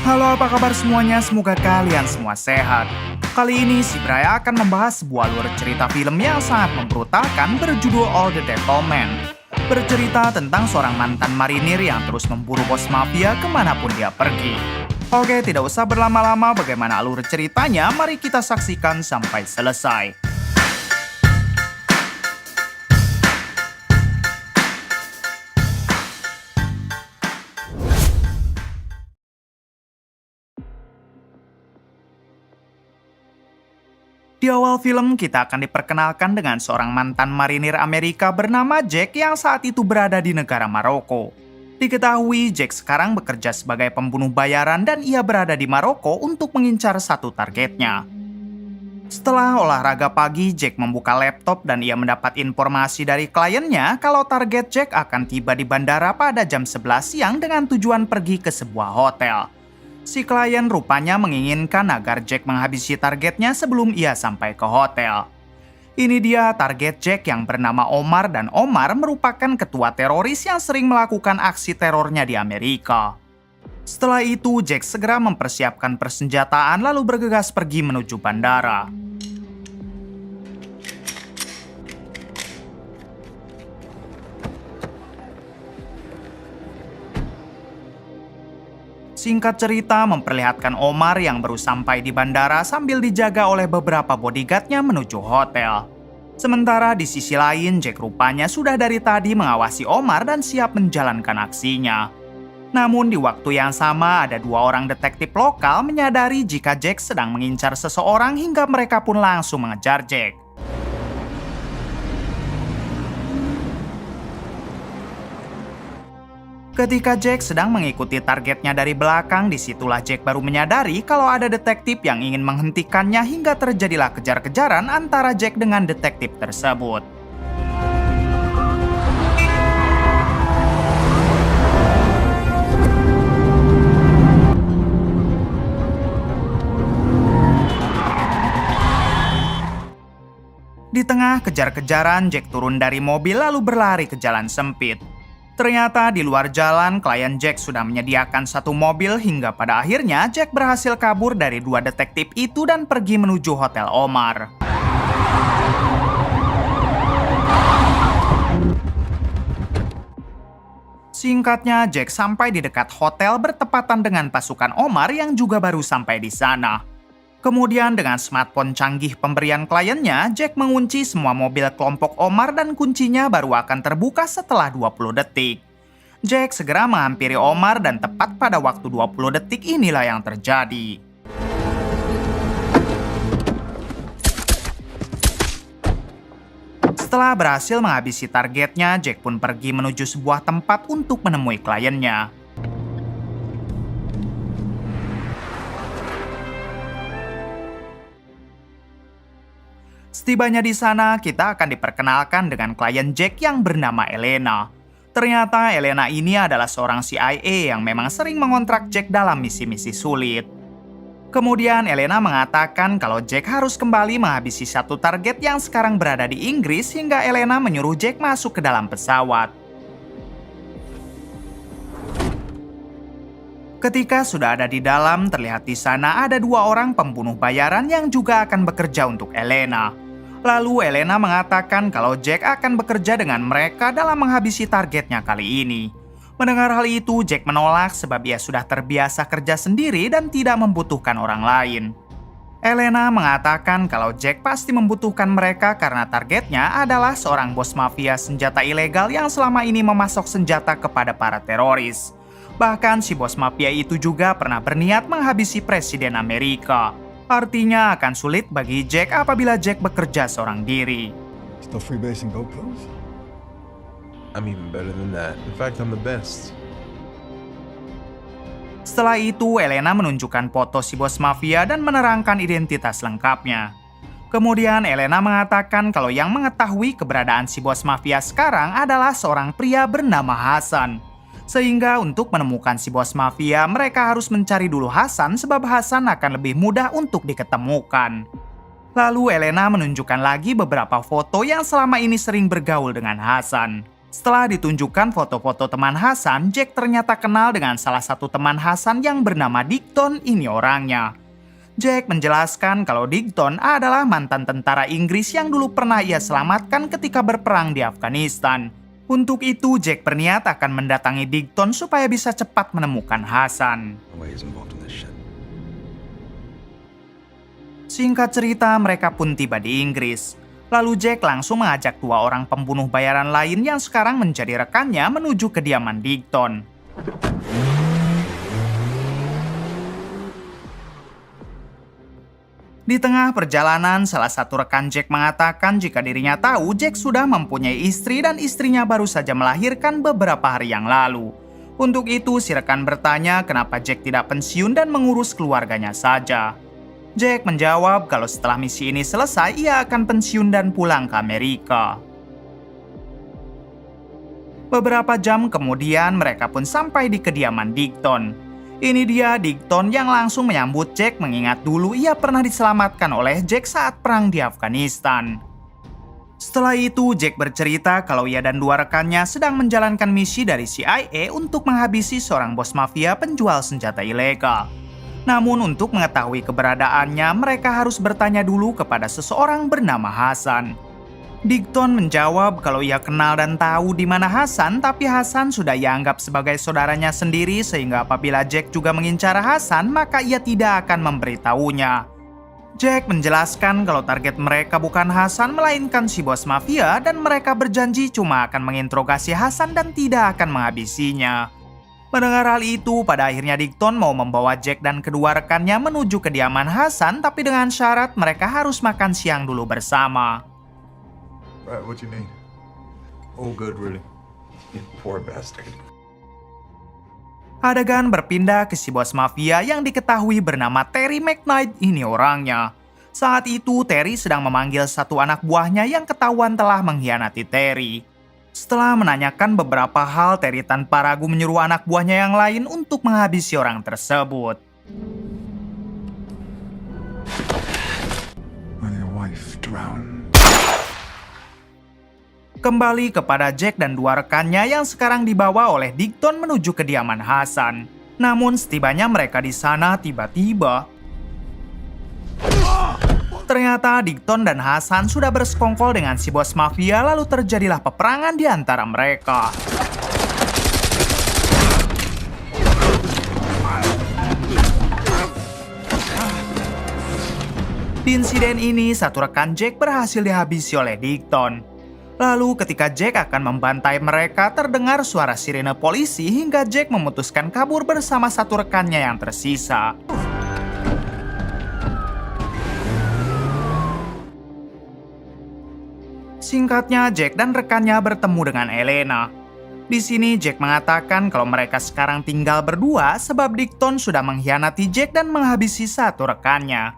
Halo, apa kabar semuanya? Semoga kalian semua sehat. Kali ini si Bray akan membahas sebuah alur cerita film yang sangat membrutalkan berjudul All the Gentlemen. Bercerita tentang seorang mantan marinir yang terus memburu bos mafia kemanapun dia pergi. Oke, tidak usah berlama-lama, bagaimana alur ceritanya? Mari kita saksikan sampai selesai. Di awal film, kita akan diperkenalkan dengan seorang mantan marinir Amerika bernama Jack yang saat itu berada di negara Maroko. Diketahui Jack sekarang bekerja sebagai pembunuh bayaran dan ia berada di Maroko untuk mengincar satu targetnya. Setelah olahraga pagi, Jack membuka laptop dan ia mendapat informasi dari kliennya kalau target Jack akan tiba di bandara pada jam 11 siang dengan tujuan pergi ke sebuah hotel. Si klien rupanya menginginkan agar Jack menghabisi targetnya sebelum ia sampai ke hotel. Ini dia target Jack yang bernama Omar, dan Omar merupakan ketua teroris yang sering melakukan aksi terornya di Amerika. Setelah itu, Jack segera mempersiapkan persenjataan lalu bergegas pergi menuju bandara. Singkat cerita memperlihatkan Omar yang baru sampai di bandara sambil dijaga oleh beberapa bodyguardnya menuju hotel. Sementara di sisi lain, Jack rupanya sudah dari tadi mengawasi Omar dan siap menjalankan aksinya. Namun di waktu yang sama ada dua orang detektif lokal menyadari jika Jack sedang mengincar seseorang hingga mereka pun langsung mengejar Jack. Ketika Jack sedang mengikuti targetnya dari belakang, disitulah Jack baru menyadari kalau ada detektif yang ingin menghentikannya hingga terjadilah kejar-kejaran antara Jack dengan detektif tersebut. Di tengah kejar-kejaran, Jack turun dari mobil lalu berlari ke jalan sempit. Ternyata di luar jalan, klien Jack sudah menyediakan satu mobil hingga pada akhirnya Jack berhasil kabur dari dua detektif itu dan pergi menuju hotel Omar. Singkatnya, Jack sampai di dekat hotel bertepatan dengan pasukan Omar yang juga baru sampai di sana. Kemudian dengan smartphone canggih pemberian kliennya, Jack mengunci semua mobil kelompok Omar dan kuncinya baru akan terbuka setelah 20 detik. Jack segera menghampiri Omar dan tepat pada waktu 20 detik inilah yang terjadi. Setelah berhasil menghabisi targetnya, Jack pun pergi menuju sebuah tempat untuk menemui kliennya. Setibanya di sana, kita akan diperkenalkan dengan klien Jack yang bernama Elena. Ternyata Elena ini adalah seorang CIA yang memang sering mengontrak Jack dalam misi-misi sulit. Kemudian Elena mengatakan kalau Jack harus kembali menghabisi satu target yang sekarang berada di Inggris hingga Elena menyuruh Jack masuk ke dalam pesawat. Ketika sudah ada di dalam, terlihat di sana ada dua orang pembunuh bayaran yang juga akan bekerja untuk Elena. Lalu Elena mengatakan kalau Jack akan bekerja dengan mereka dalam menghabisi targetnya kali ini. Mendengar hal itu, Jack menolak sebab ia sudah terbiasa kerja sendiri dan tidak membutuhkan orang lain. Elena mengatakan kalau Jack pasti membutuhkan mereka karena targetnya adalah seorang bos mafia senjata ilegal yang selama ini memasok senjata kepada para teroris. Bahkan si bos mafia itu juga pernah berniat menghabisi Presiden Amerika. Artinya akan sulit bagi Jack apabila Jack bekerja seorang diri. Still freebasing GoPros? I'm even better than that. In fact, I'm the best. Setelah itu, Elena menunjukkan foto si bos mafia dan menerangkan identitas lengkapnya. Kemudian Elena mengatakan kalau yang mengetahui keberadaan si bos mafia sekarang adalah seorang pria bernama Hasan. Sehingga untuk menemukan si bos mafia, mereka harus mencari dulu Hasan sebab Hasan akan lebih mudah untuk diketemukan. Lalu Elena menunjukkan lagi beberapa foto yang selama ini sering bergaul dengan Hasan. Setelah ditunjukkan foto-foto teman Hasan, Jack ternyata kenal dengan salah satu teman Hasan yang bernama Digton. Ini orangnya. Jack menjelaskan kalau Digton adalah mantan tentara Inggris yang dulu pernah ia selamatkan ketika berperang di Afghanistan. Untuk itu, Jack berniat akan mendatangi Digton supaya bisa cepat menemukan Hasan. Singkat cerita, mereka pun tiba di Inggris. Lalu Jack langsung mengajak dua orang pembunuh bayaran lain yang sekarang menjadi rekannya menuju kediaman Digton. Di tengah perjalanan, salah satu rekan Jack mengatakan jika dirinya tahu Jack sudah mempunyai istri dan istrinya baru saja melahirkan beberapa hari yang lalu. Untuk itu, si rekan bertanya kenapa Jack tidak pensiun dan mengurus keluarganya saja. Jack menjawab kalau setelah misi ini selesai, ia akan pensiun dan pulang ke Amerika. Beberapa jam kemudian, mereka pun sampai di kediaman Digton. Ini dia Digton yang langsung menyambut Jack mengingat dulu ia pernah diselamatkan oleh Jack saat perang di Afghanistan. Setelah itu, Jack bercerita kalau ia dan dua rekannya sedang menjalankan misi dari CIA untuk menghabisi seorang bos mafia penjual senjata ilegal. Namun untuk mengetahui keberadaannya, mereka harus bertanya dulu kepada seseorang bernama Hasan. Digton menjawab kalau ia kenal dan tahu di mana Hasan, tapi Hasan sudah ia anggap sebagai saudaranya sendiri sehingga apabila Jack juga mengincar Hasan, maka ia tidak akan memberitahunya. Jack menjelaskan kalau target mereka bukan Hasan melainkan si bos mafia dan mereka berjanji cuma akan menginterogasi Hasan dan tidak akan menghabisinya. Mendengar hal itu, pada akhirnya Digton mau membawa Jack dan kedua rekannya menuju kediaman Hasan, tapi dengan syarat mereka harus makan siang dulu bersama. Right, what you need? All good, really. You poor bastard. Adegan berpindah ke si bos mafia yang diketahui bernama Terry McKnight. Ini orangnya. Saat itu, Terry sedang memanggil satu anak buahnya yang ketahuan telah mengkhianati Terry. Setelah menanyakan beberapa hal, Terry tanpa ragu menyuruh anak buahnya yang lain untuk menghabisi orang tersebut. When your wife drowned. Kembali kepada Jack dan dua rekannya yang sekarang dibawa oleh Digton menuju kediaman Hasan. Namun setibanya mereka di sana, tiba-tiba ternyata Digton dan Hasan sudah bersekongkol dengan si bos mafia, lalu terjadilah peperangan di antara mereka. Di insiden ini, satu rekan Jack berhasil dihabisi oleh Digton. Lalu ketika Jack akan membantai mereka, terdengar suara sirene polisi hingga Jack memutuskan kabur bersama satu rekannya yang tersisa. Singkatnya, Jack dan rekannya bertemu dengan Elena. Di sini Jack mengatakan kalau mereka sekarang tinggal berdua sebab Digton sudah mengkhianati Jack dan menghabisi satu rekannya.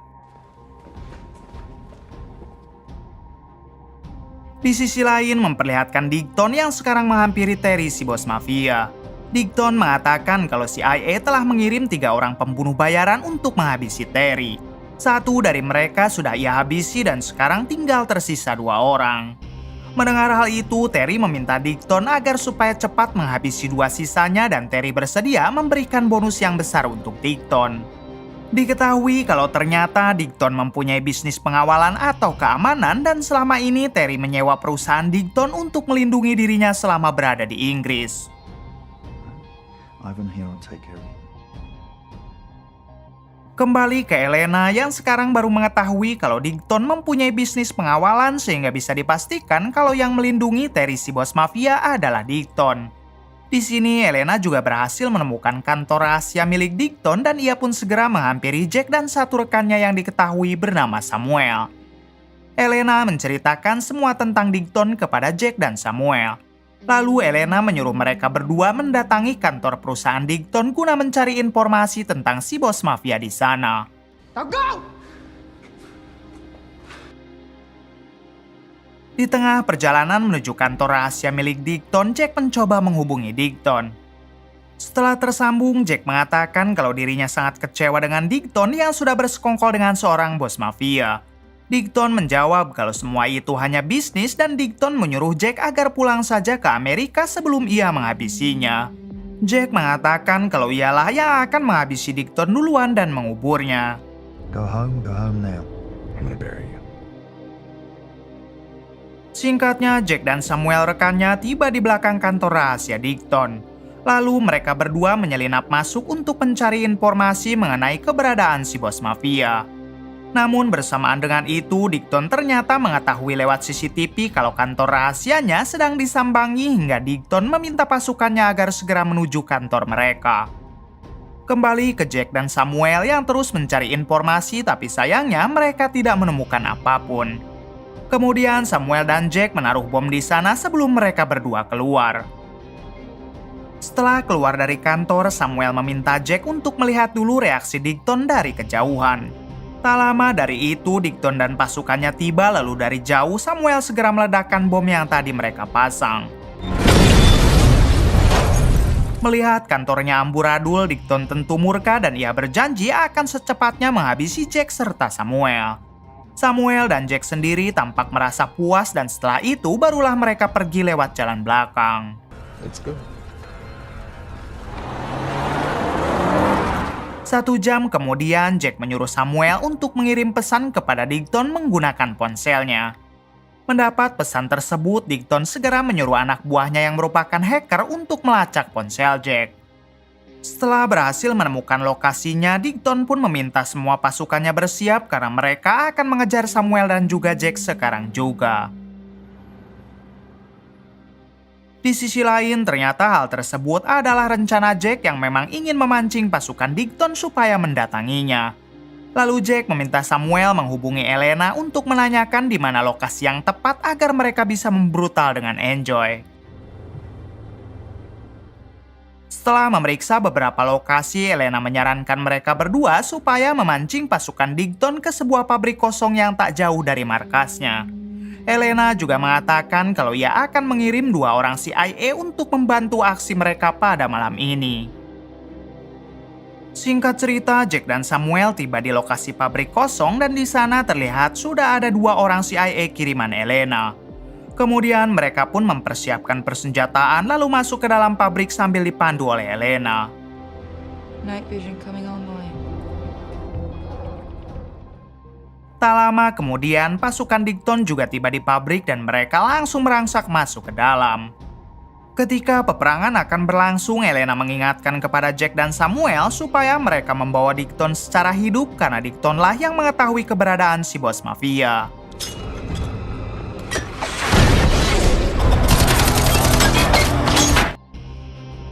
Di sisi lain memperlihatkan Digton yang sekarang menghampiri Terry si bos mafia. Digton mengatakan kalau CIA telah mengirim 3 orang pembunuh bayaran untuk menghabisi Terry. Satu dari mereka sudah ia habisi dan sekarang tinggal tersisa 2 orang. Mendengar hal itu, Terry meminta Digton agar supaya cepat menghabisi 2 sisanya dan Terry bersedia memberikan bonus yang besar untuk Digton. Diketahui kalau ternyata Digton mempunyai bisnis pengawalan atau keamanan dan selama ini Terry menyewa perusahaan Digton untuk melindungi dirinya selama berada di Inggris. Ivan here will take care of you. Kembali ke Elena yang sekarang baru mengetahui kalau Digton mempunyai bisnis pengawalan sehingga bisa dipastikan kalau yang melindungi Terry si bos mafia adalah Digton. Di sini Elena juga berhasil menemukan kantor rahasia milik Digton dan ia pun segera menghampiri Jack dan satu rekannya yang diketahui bernama Samuel. Elena menceritakan semua tentang Digton kepada Jack dan Samuel. Lalu Elena menyuruh mereka berdua mendatangi kantor perusahaan Digton guna mencari informasi tentang si bos mafia di sana. Di tengah perjalanan menuju kantor rahasia milik Digton, Jack mencoba menghubungi Digton. Setelah tersambung, Jack mengatakan kalau dirinya sangat kecewa dengan Digton yang sudah bersekongkol dengan seorang bos mafia. Digton menjawab kalau semua itu hanya bisnis dan Digton menyuruh Jack agar pulang saja ke Amerika sebelum ia menghabisinya. Jack mengatakan kalau ialah yang akan menghabisi Digton duluan dan menguburnya. Go home now. I'm gonna bury you. Singkatnya, Jack dan Samuel rekannya tiba di belakang kantor rahasia Digton. Lalu mereka berdua menyelinap masuk untuk mencari informasi mengenai keberadaan si bos mafia. Namun bersamaan dengan itu, Digton ternyata mengetahui lewat CCTV kalau kantor rahasianya sedang disambangi hingga Digton meminta pasukannya agar segera menuju kantor mereka. Kembali ke Jack dan Samuel yang terus mencari informasi, tapi sayangnya mereka tidak menemukan apapun. Kemudian Samuel dan Jack menaruh bom di sana sebelum mereka berdua keluar. Setelah keluar dari kantor, Samuel meminta Jack untuk melihat dulu reaksi Digton dari kejauhan. Tak lama dari itu, Digton dan pasukannya tiba, lalu dari jauh Samuel segera meledakkan bom yang tadi mereka pasang. Melihat kantornya amburadul, Digton tentu murka dan ia berjanji akan secepatnya menghabisi Jack serta Samuel. Samuel dan Jack sendiri tampak merasa puas dan setelah itu barulah mereka pergi lewat jalan belakang. Let's go. 1 jam kemudian, Jack menyuruh Samuel untuk mengirim pesan kepada Digton menggunakan ponselnya. Mendapat pesan tersebut, Digton segera menyuruh anak buahnya yang merupakan hacker untuk melacak ponsel Jack. Setelah berhasil menemukan lokasinya, Digton pun meminta semua pasukannya bersiap karena mereka akan mengejar Samuel dan juga Jack sekarang juga. Di sisi lain, ternyata hal tersebut adalah rencana Jack yang memang ingin memancing pasukan Digton supaya mendatanginya. Lalu Jack meminta Samuel menghubungi Elena untuk menanyakan di mana lokasi yang tepat agar mereka bisa membrutal dengan Enjoy. Setelah memeriksa beberapa lokasi, Elena menyarankan mereka berdua supaya memancing pasukan Digton ke sebuah pabrik kosong yang tak jauh dari markasnya. Elena juga mengatakan kalau ia akan mengirim 2 orang CIA untuk membantu aksi mereka pada malam ini. Singkat cerita, Jack dan Samuel tiba di lokasi pabrik kosong dan di sana terlihat sudah ada 2 orang CIA kiriman Elena. Kemudian mereka pun mempersiapkan persenjataan lalu masuk ke dalam pabrik sambil dipandu oleh Elena. Night vision coming online. Tak lama kemudian, pasukan Digton juga tiba di pabrik dan mereka langsung merangsak masuk ke dalam. Ketika peperangan akan berlangsung, Elena mengingatkan kepada Jack dan Samuel supaya mereka membawa Digton secara hidup karena Digtonlah yang mengetahui keberadaan si bos mafia.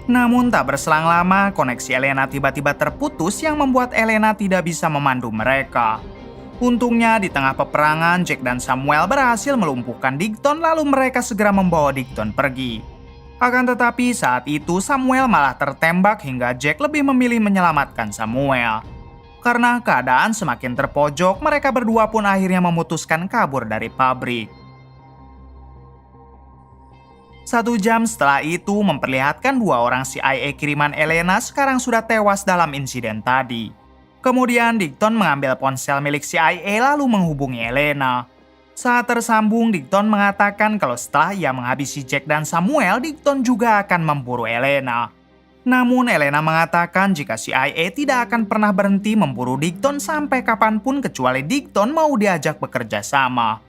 Namun tak berselang lama, koneksi Elena tiba-tiba terputus yang membuat Elena tidak bisa memandu mereka. Untungnya di tengah peperangan, Jack dan Samuel berhasil melumpuhkan Digton lalu mereka segera membawa Digton pergi. Akan tetapi saat itu Samuel malah tertembak hingga Jack lebih memilih menyelamatkan Samuel. Karena keadaan semakin terpojok, mereka berdua pun akhirnya memutuskan kabur dari pabrik. 1 jam setelah itu memperlihatkan 2 orang CIA kiriman Elena sekarang sudah tewas dalam insiden tadi. Kemudian Digton mengambil ponsel milik CIA lalu menghubungi Elena. Saat tersambung, Digton mengatakan kalau setelah ia menghabisi Jack dan Samuel, Digton juga akan memburu Elena. Namun Elena mengatakan jika CIA tidak akan pernah berhenti memburu Digton sampai kapanpun kecuali Digton mau diajak bekerja sama.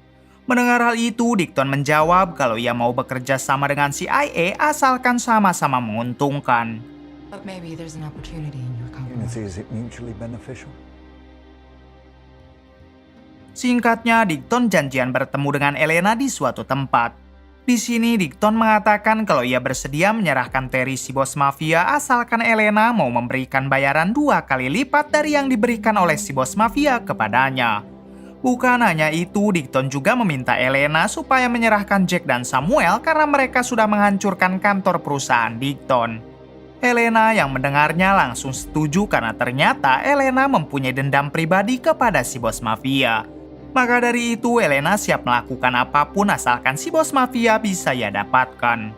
Mendengar hal itu, Digton menjawab kalau ia mau bekerja sama dengan CIA asalkan sama-sama menguntungkan. But maybe there's an opportunity in your company. Is it mutually beneficial? Singkatnya, Digton janjian bertemu dengan Elena di suatu tempat. Di sini, Digton mengatakan kalau ia bersedia menyerahkan Terry si bos mafia asalkan Elena mau memberikan bayaran 2 kali lipat dari yang diberikan oleh si bos mafia kepadanya. Bukan hanya itu, Digton juga meminta Elena supaya menyerahkan Jack dan Samuel karena mereka sudah menghancurkan kantor perusahaan Digton. Elena yang mendengarnya langsung setuju karena ternyata Elena mempunyai dendam pribadi kepada si bos mafia. Maka dari itu, Elena siap melakukan apapun asalkan si bos mafia bisa ia dapatkan.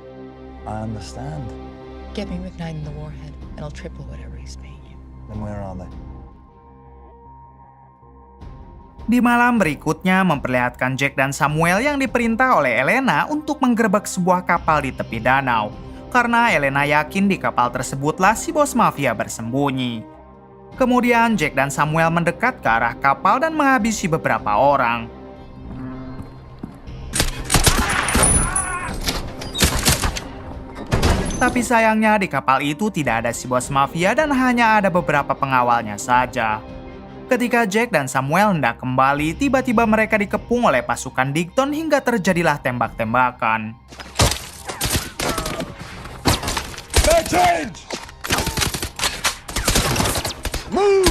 I understand. Get me with 9 in the warhead, and I'll triple whatever he's paying you. Then where are they? Di malam berikutnya memperlihatkan Jack dan Samuel yang diperintah oleh Elena untuk menggerebek sebuah kapal di tepi danau. Karena Elena yakin di kapal tersebutlah si bos mafia bersembunyi. Kemudian Jack dan Samuel mendekat ke arah kapal dan menghabisi beberapa orang. Tapi sayangnya di kapal itu tidak ada si bos mafia dan hanya ada beberapa pengawalnya saja. Ketika Jack dan Samuel hendak kembali, tiba-tiba mereka dikepung oleh pasukan Digton hingga terjadilah tembak-tembakan. Move!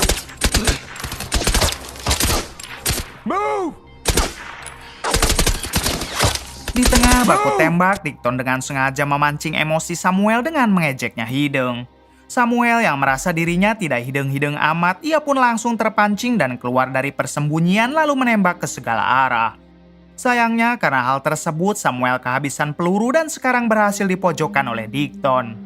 Move! Di tengah baku tembak, Digton dengan sengaja memancing emosi Samuel dengan mengejeknya hidung. Samuel yang merasa dirinya tidak hidung-hidung amat, ia pun langsung terpancing dan keluar dari persembunyian lalu menembak ke segala arah. Sayangnya karena hal tersebut, Samuel kehabisan peluru dan sekarang berhasil dipojokkan oleh Digton.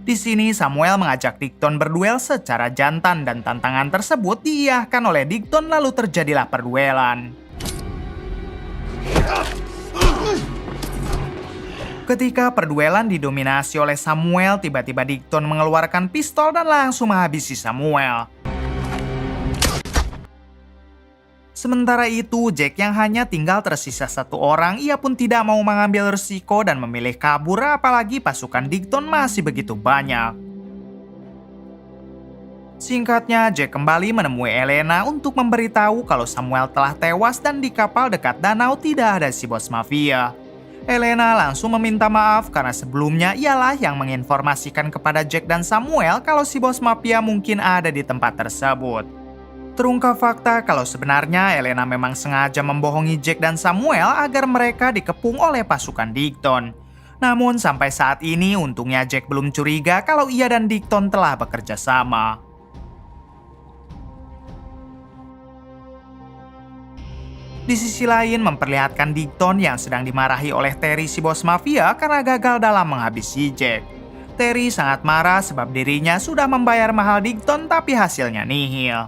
Di sini Samuel mengajak Digton berduel secara jantan dan tantangan tersebut diiyahkan oleh Digton lalu terjadilah perduelan. Ketika perduelan didominasi oleh Samuel, tiba-tiba Digton mengeluarkan pistol dan langsung menghabisi Samuel. Sementara itu, Jack yang hanya tinggal tersisa satu orang, ia pun tidak mau mengambil risiko dan memilih kabur, apalagi pasukan Digton masih begitu banyak. Singkatnya, Jack kembali menemui Elena untuk memberitahu kalau Samuel telah tewas dan di kapal dekat danau tidak ada si bos mafia. Elena langsung meminta maaf karena sebelumnya ialah yang menginformasikan kepada Jack dan Samuel kalau si bos mafia mungkin ada di tempat tersebut. Terungkap fakta kalau sebenarnya Elena memang sengaja membohongi Jack dan Samuel agar mereka dikepung oleh pasukan Digton. Namun sampai saat ini untungnya Jack belum curiga kalau ia dan Digton telah bekerja sama. Di sisi lain memperlihatkan Digton yang sedang dimarahi oleh Terry si bos mafia karena gagal dalam menghabisi Jack. Terry sangat marah sebab dirinya sudah membayar mahal Digton tapi hasilnya nihil.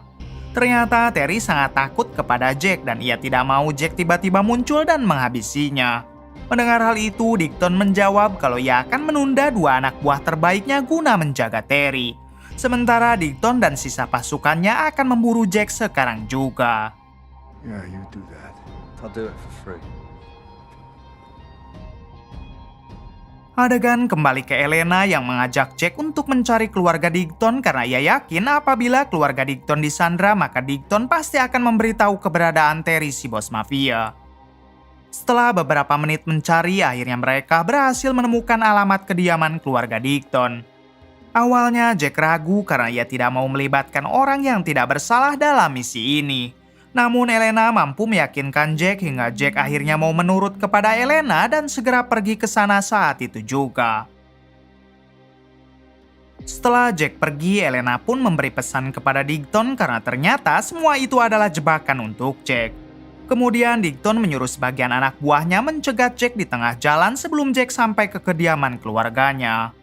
Ternyata Terry sangat takut kepada Jack dan ia tidak mau Jack tiba-tiba muncul dan menghabisinya. Mendengar hal itu, Digton menjawab kalau ia akan menunda dua anak buah terbaiknya guna menjaga Terry. Sementara Digton dan sisa pasukannya akan memburu Jack sekarang juga. Yeah, you do that. I'll do it for free. Adegan kembali ke Elena yang mengajak Jack untuk mencari keluarga Digton karena ia yakin apabila keluarga Digton disandra maka Digton pasti akan memberitahu keberadaan Terry si bos mafia. Setelah beberapa menit mencari, akhirnya mereka berhasil menemukan alamat kediaman keluarga Digton. Awalnya Jack ragu karena ia tidak mau melibatkan orang yang tidak bersalah dalam misi ini. Namun Elena mampu meyakinkan Jack hingga Jack akhirnya mau menurut kepada Elena dan segera pergi ke sana saat itu juga. Setelah Jack pergi, Elena pun memberi pesan kepada Digton karena ternyata semua itu adalah jebakan untuk Jack. Kemudian Digton menyuruh sebagian anak buahnya mencegat Jack di tengah jalan sebelum Jack sampai ke kediaman keluarganya.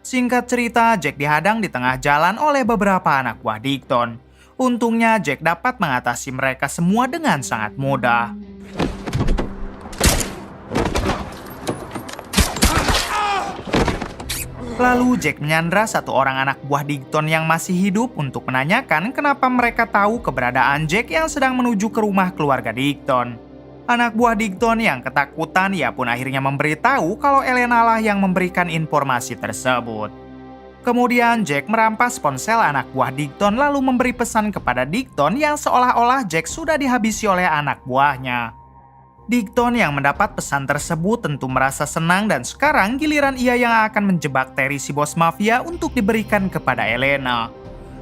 Singkat cerita, Jack dihadang di tengah jalan oleh beberapa anak buah Digton. Untungnya Jack dapat mengatasi mereka semua dengan sangat mudah. Lalu Jack menyandra satu orang anak buah Digton yang masih hidup untuk menanyakan kenapa mereka tahu keberadaan Jack yang sedang menuju ke rumah keluarga Digton. Anak buah Digton yang ketakutan, ia pun akhirnya memberitahu kalau Elena lah yang memberikan informasi tersebut. Kemudian Jack merampas ponsel anak buah Digton lalu memberi pesan kepada Digton yang seolah-olah Jack sudah dihabisi oleh anak buahnya. Digton yang mendapat pesan tersebut tentu merasa senang dan sekarang giliran ia yang akan menjebak Terry si bos mafia untuk diberikan kepada Elena.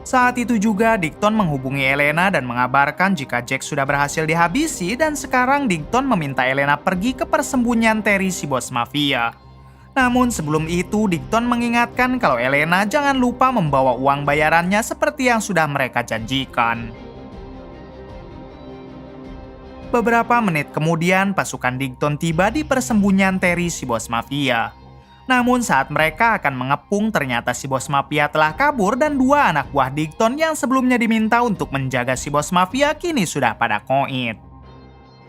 Saat itu juga Digton menghubungi Elena dan mengabarkan jika Jack sudah berhasil dihabisi dan sekarang Digton meminta Elena pergi ke persembunyian Terry si bos mafia. Namun sebelum itu, Digton mengingatkan kalau Elena jangan lupa membawa uang bayarannya seperti yang sudah mereka janjikan. Beberapa menit kemudian, pasukan Digton tiba di persembunyian Terry si bos mafia. Namun saat mereka akan mengepung, ternyata si bos mafia telah kabur dan dua anak buah Digton yang sebelumnya diminta untuk menjaga si bos mafia kini sudah pada koit.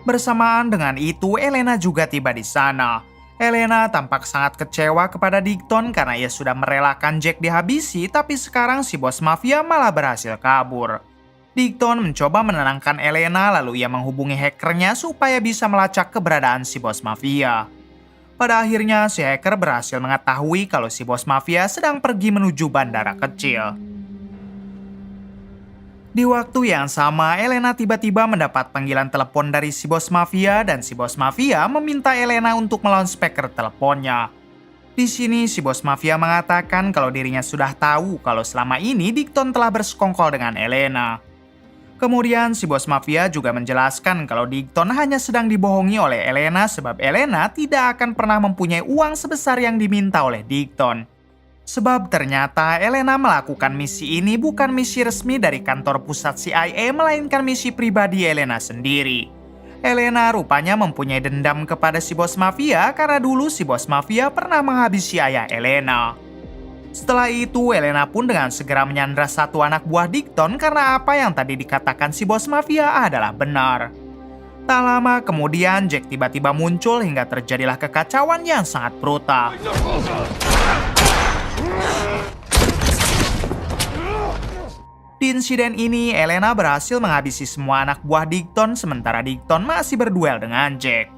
Bersamaan dengan itu, Elena juga tiba di sana. Elena tampak sangat kecewa kepada Digton karena ia sudah merelakan Jack dihabisi, tapi sekarang si bos mafia malah berhasil kabur. Digton mencoba menenangkan Elena, lalu ia menghubungi hackernya supaya bisa melacak keberadaan si bos mafia. Pada akhirnya, si hacker berhasil mengetahui kalau si bos mafia sedang pergi menuju bandara kecil. Di waktu yang sama, Elena tiba-tiba mendapat panggilan telepon dari si bos mafia dan si bos mafia meminta Elena untuk melawan speaker teleponnya. Di sini, si bos mafia mengatakan kalau dirinya sudah tahu kalau selama ini Digton telah bersekongkol dengan Elena. Kemudian, si bos mafia juga menjelaskan kalau Digton hanya sedang dibohongi oleh Elena sebab Elena tidak akan pernah mempunyai uang sebesar yang diminta oleh Digton. Sebab ternyata Elena melakukan misi ini bukan misi resmi dari kantor pusat CIA, melainkan misi pribadi Elena sendiri. Elena rupanya mempunyai dendam kepada si bos mafia karena dulu si bos mafia pernah menghabisi ayah Elena. Setelah itu, Elena pun dengan segera menyandra satu anak buah Digton karena apa yang tadi dikatakan si bos mafia adalah benar. Tak lama kemudian, Jack tiba-tiba muncul hingga terjadilah kekacauan yang sangat brutal. Di insiden ini, Elena berhasil menghabisi semua anak buah Digton sementara Digton masih berduel dengan Jack.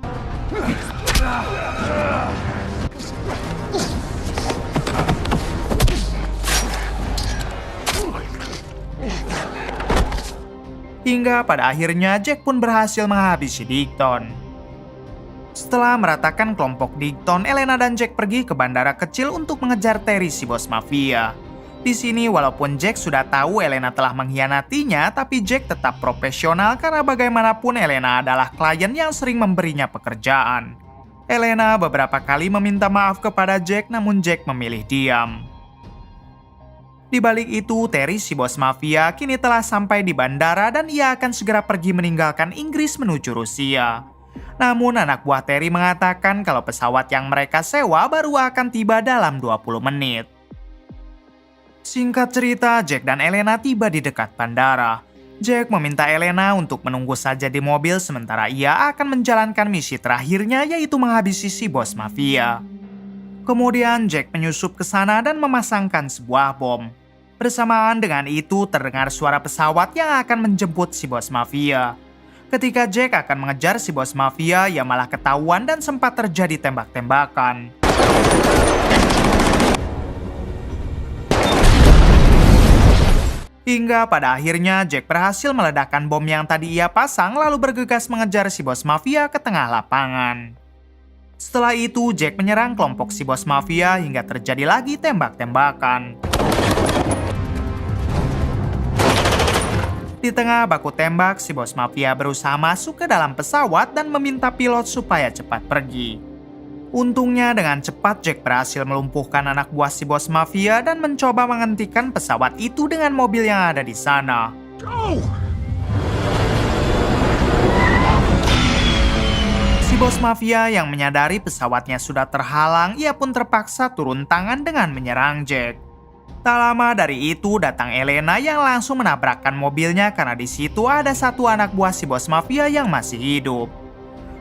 Hingga pada akhirnya Jack pun berhasil menghabisi Digton. Setelah meratakan kelompok Digton, Elena dan Jack pergi ke bandara kecil untuk mengejar Terry si bos mafia. Di sini walaupun Jack sudah tahu Elena telah mengkhianatinya, tapi Jack tetap profesional karena bagaimanapun Elena adalah klien yang sering memberinya pekerjaan. Elena beberapa kali meminta maaf kepada Jack, namun Jack memilih diam. Di balik itu, Terry si bos mafia kini telah sampai di bandara dan ia akan segera pergi meninggalkan Inggris menuju Rusia. Namun anak buah Terry mengatakan kalau pesawat yang mereka sewa baru akan tiba dalam 20 menit. Singkat cerita, Jack dan Elena tiba di dekat bandara. Jack meminta Elena untuk menunggu saja di mobil sementara ia akan menjalankan misi terakhirnya, yaitu menghabisi si bos mafia. Kemudian Jack menyusup ke sana dan memasangkan sebuah bom. Bersamaan dengan itu terdengar suara pesawat yang akan menjemput si bos mafia. Ketika Jack akan mengejar si bos mafia, ia malah ketahuan dan sempat terjadi tembak-tembakan. Hingga pada akhirnya Jack berhasil meledakkan bom yang tadi ia pasang lalu bergegas mengejar si bos mafia ke tengah lapangan. Setelah itu Jack menyerang kelompok si bos mafia hingga terjadi lagi tembak-tembakan. Di tengah baku tembak, si bos mafia berusaha masuk ke dalam pesawat dan meminta pilot supaya cepat pergi. Untungnya dengan cepat Jack berhasil melumpuhkan anak buah si bos mafia dan mencoba menghentikan pesawat itu dengan mobil yang ada di sana. Si bos mafia yang menyadari pesawatnya sudah terhalang, ia pun terpaksa turun tangan dengan menyerang Jack. Tak lama dari itu datang Elena yang langsung menabrakkan mobilnya karena di situ ada satu anak buah si bos mafia yang masih hidup.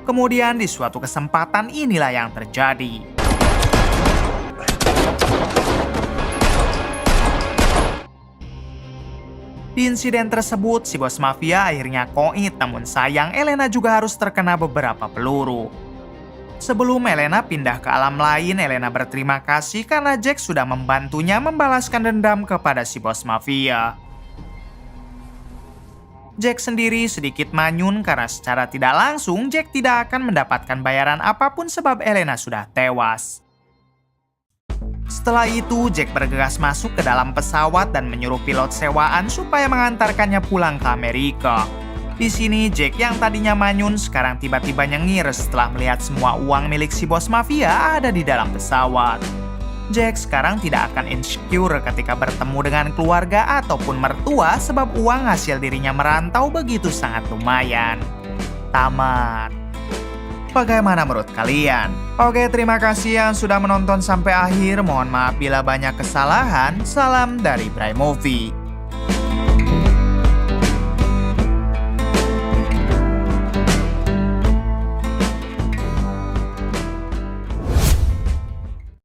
Kemudian di suatu kesempatan inilah yang terjadi. Di insiden tersebut, si bos mafia akhirnya koit, namun sayang Elena juga harus terkena beberapa peluru. Sebelum Elena pindah ke alam lain, Elena berterima kasih karena Jack sudah membantunya membalaskan dendam kepada si bos mafia. Jack sendiri sedikit manyun karena secara tidak langsung Jack tidak akan mendapatkan bayaran apapun sebab Elena sudah tewas. Setelah itu, Jack bergegas masuk ke dalam pesawat dan menyuruh pilot sewaan supaya mengantarkannya pulang ke Amerika. Di sini, Jack yang tadinya manyun sekarang tiba-tiba nyengir setelah melihat semua uang milik si bos mafia ada di dalam pesawat. Jack sekarang tidak akan insecure ketika bertemu dengan keluarga ataupun mertua sebab uang hasil dirinya merantau begitu sangat lumayan. Tamat. Bagaimana menurut kalian? Oke, terima kasih yang sudah menonton sampai akhir. Mohon maaf bila banyak kesalahan. Salam dari Bray Movie.